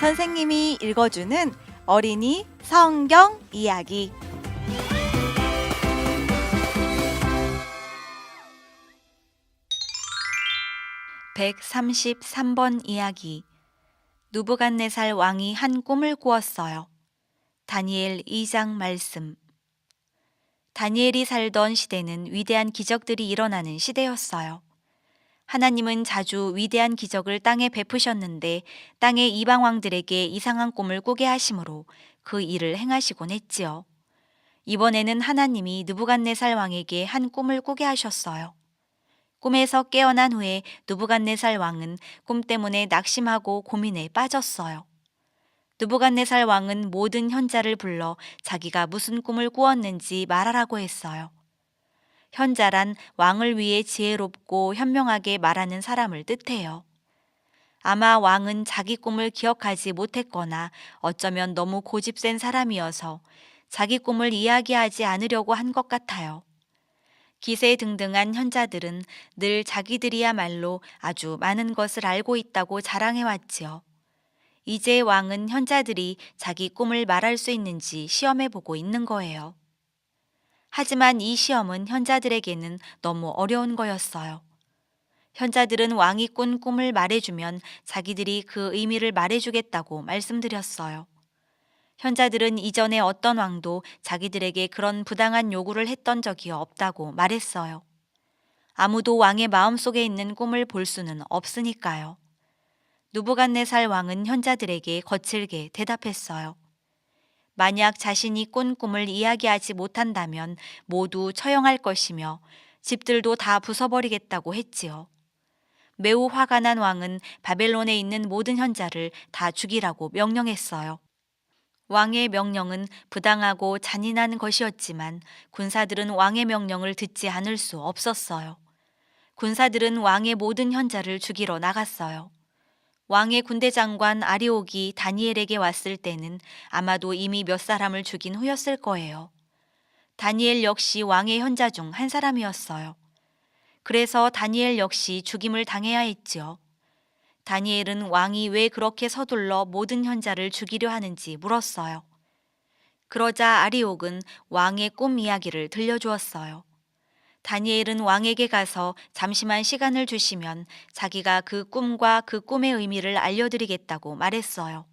선생님이 읽어주는 어린이 성경 이야기. (133번) 이야기. 누부갓네살 왕이 한 꿈을 꾸었어요. 다니엘 2장 말씀. 다니엘이 살던 시대는 위대한 기적들이 일어나는 시대였어요. 하나님은 자주 위대한 기적을 땅에 베푸셨는데 땅의 이방 왕들에게 이상한 꿈을 꾸게 하심으로 그 일을 행하시곤 했지요. 이번에는 하나님이 느부갓네살 왕에게 한 꿈을 꾸게 하셨어요. 꿈에서 깨어난 후에 느부갓네살 왕은 꿈 때문에 낙심하고 고민에 빠졌어요. 느부갓네살 왕은 모든 현자를 불러 자기가 무슨 꿈을 꾸었는지 말하라고 했어요. 현자란 왕을 위해 지혜롭고 현명하게 말하는 사람을 뜻해요. 아마 왕은 자기 꿈을 기억하지 못했거나 어쩌면 너무 고집센 사람이어서 자기 꿈을 이야기하지 않으려고 한 것 같아요. 기세등등한 현자들은 늘 자기들이야말로 아주 많은 것을 알고 있다고 자랑해왔지요. 이제 왕은 현자들이 자기 꿈을 말할 수 있는지 시험해보고 있는 거예요. 하지만 이 시험은 현자들에게는 너무 어려운 거였어요. 현자들은 왕이 꾼 꿈을 말해주면 자기들이 그 의미를 말해주겠다고 말씀드렸어요. 현자들은 이전에 어떤 왕도 자기들에게 그런 부당한 요구를 했던 적이 없다고 말했어요. 아무도 왕의 마음속에 있는 꿈을 볼 수는 없으니까요. 느부갓네살 왕은 현자들에게 거칠게 대답했어요. 만약 자신이 꾼 꿈을 이야기하지 못한다면 모두 처형할 것이며 집들도 다 부숴버리겠다고 했지요. 매우 화가 난 왕은 바벨론에 있는 모든 현자를 다 죽이라고 명령했어요. 왕의 명령은 부당하고 잔인한 것이었지만 군사들은 왕의 명령을 듣지 않을 수 없었어요. 군사들은 왕의 모든 현자를 죽이러 나갔어요. 왕의 군대 장관 아리옥이 다니엘에게 왔을 때는 아마도 이미 몇 사람을 죽인 후였을 거예요. 다니엘 역시 왕의 현자 중 한 사람이었어요. 그래서 다니엘 역시 죽임을 당해야 했지요. 다니엘은 왕이 왜 그렇게 서둘러 모든 현자를 죽이려 하는지 물었어요. 그러자 아리옥은 왕의 꿈 이야기를 들려주었어요. 다니엘은 왕에게 가서 잠시만 시간을 주시면 자기가 그 꿈과 그 꿈의 의미를 알려드리겠다고 말했어요.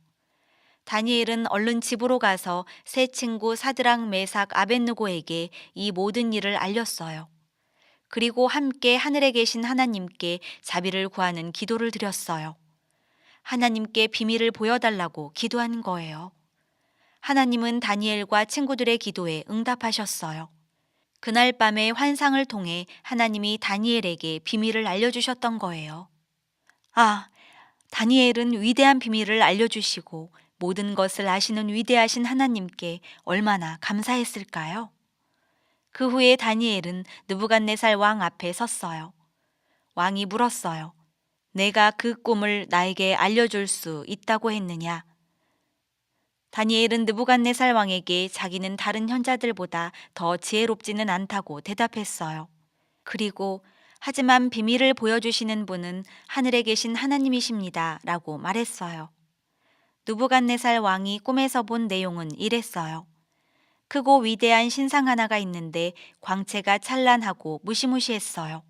다니엘은 얼른 집으로 가서 세 친구 사드락, 메삭, 아벳느고에게 이 모든 일을 알렸어요. 그리고 함께 하늘에 계신 하나님께 자비를 구하는 기도를 드렸어요. 하나님께 비밀을 보여달라고 기도한 거예요. 하나님은 다니엘과 친구들의 기도에 응답하셨어요. 그날 밤에 환상을 통해 하나님이 다니엘에게 비밀을 알려주셨던 거예요. 아, 다니엘은 위대한 비밀을 알려주시고 모든 것을 아시는 위대하신 하나님께 얼마나 감사했을까요? 그 후에 다니엘은 느부갓네살 왕 앞에 섰어요. 왕이 물었어요. 내가 그 꿈을 나에게 알려줄 수 있다고 했느냐? 다니엘은 느부갓네살 왕에게 자기는 다른 현자들보다 더 지혜롭지는 않다고 대답했어요. 그리고 하지만 비밀을 보여주시는 분은 하늘에 계신 하나님이십니다 라고 말했어요. 느부갓네살 왕이 꿈에서 본 내용은 이랬어요. 크고 위대한 신상 하나가 있는데 광채가 찬란하고 무시무시했어요.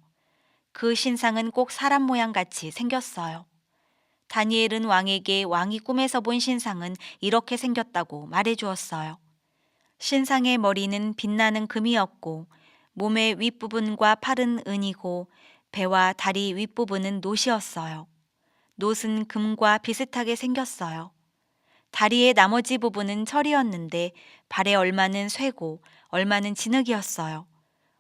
그 신상은 꼭 사람 모양 같이 생겼어요. 다니엘은 왕에게 왕이 꿈에서 본 신상은 이렇게 생겼다고 말해주었어요. 신상의 머리는 빛나는 금이었고 몸의 윗부분과 팔은 은이고 배와 다리 윗부분은 노시였어요. 노은 금과 비슷하게 생겼어요. 다리의 나머지 부분은 철이었는데 발의 얼마는 쇠고 얼마는 진흙이었어요.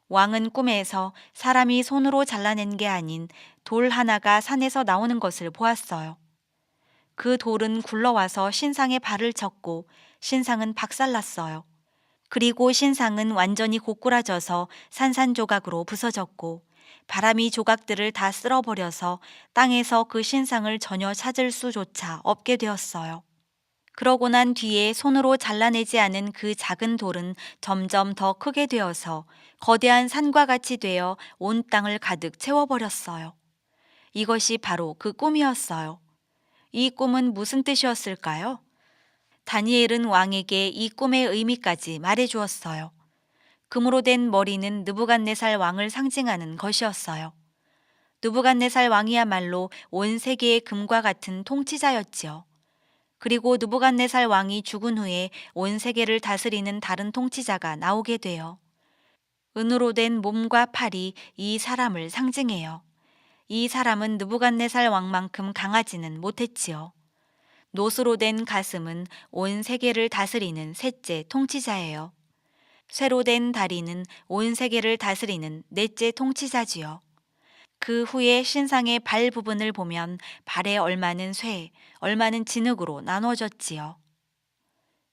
왕은 꿈에서 사람이 손으로 잘라낸 게 아닌 돌 하나가 산에서 나오는 것을 보았어요. 그 돌은 굴러와서 신상의 발을 쳤고 신상은 박살났어요. 그리고 신상은 완전히 고꾸라져서 산산조각으로 부서졌고 바람이 조각들을 다 쓸어버려서 땅에서 그 신상을 전혀 찾을 수조차 없게 되었어요. 그러고 난 뒤에 손으로 잘라내지 않은 그 작은 돌은 점점 더 크게 되어서 거대한 산과 같이 되어 온 땅을 가득 채워버렸어요. 이것이 바로 그 꿈이었어요. 이 꿈은 무슨 뜻이었을까요? 다니엘은 왕에게 이 꿈의 의미까지 말해 주었어요. 금으로 된 머리는 느부갓네살 왕을 상징하는 것이었어요. 느부갓네살 왕이야말로 온 세계의 금과 같은 통치자였지요. 그리고 느부갓네살 왕이 죽은 후에 온 세계를 다스리는 다른 통치자가 나오게 돼요. 은으로 된 몸과 팔이 이 사람을 상징해요. 이 사람은 느부갓네살 왕만큼 강하지는 못했지요. 노스로 된 가슴은 온 세계를 다스리는 셋째 통치자예요. 쇠로 된 다리는 온 세계를 다스리는 넷째 통치자지요. 그 후에 신상의 발 부분을 보면 발에 얼마는 쇠, 얼마는 진흙으로 나눠졌지요.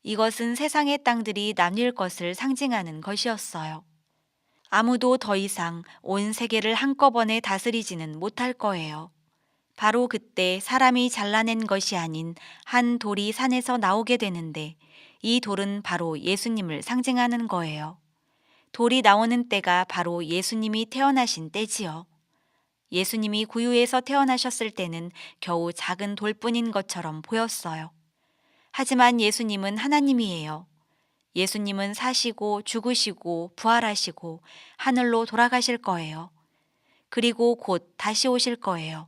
이것은 세상의 땅들이 나뉠 것을 상징하는 것이었어요. 아무도 더 이상 온 세계를 한꺼번에 다스리지는 못할 거예요. 바로 그때 사람이 잘라낸 것이 아닌 한 돌이 산에서 나오게 되는데 이 돌은 바로 예수님을 상징하는 거예요. 돌이 나오는 때가 바로 예수님이 태어나신 때지요. 예수님이 구유에서 태어나셨을 때는 겨우 작은 돌뿐인 것처럼 보였어요. 하지만 예수님은 하나님이에요. 예수님은 사시고 죽으시고 부활하시고 하늘로 돌아가실 거예요. 그리고 곧 다시 오실 거예요.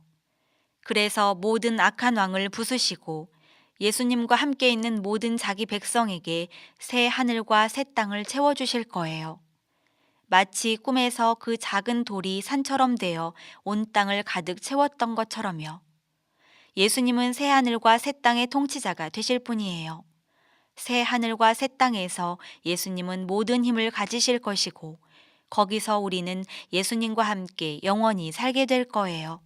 그래서 모든 악한 왕을 부수시고 예수님과 함께 있는 모든 자기 백성에게 새 하늘과 새 땅을 채워주실 거예요. 마치 꿈에서 그 작은 돌이 산처럼 되어 온 땅을 가득 채웠던 것처럼요. 예수님은 새 하늘과 새 땅의 통치자가 되실 분이에요. 새 하늘과 새 땅에서 예수님은 모든 힘을 가지실 것이고 거기서 우리는 예수님과 함께 영원히 살게 될 거예요.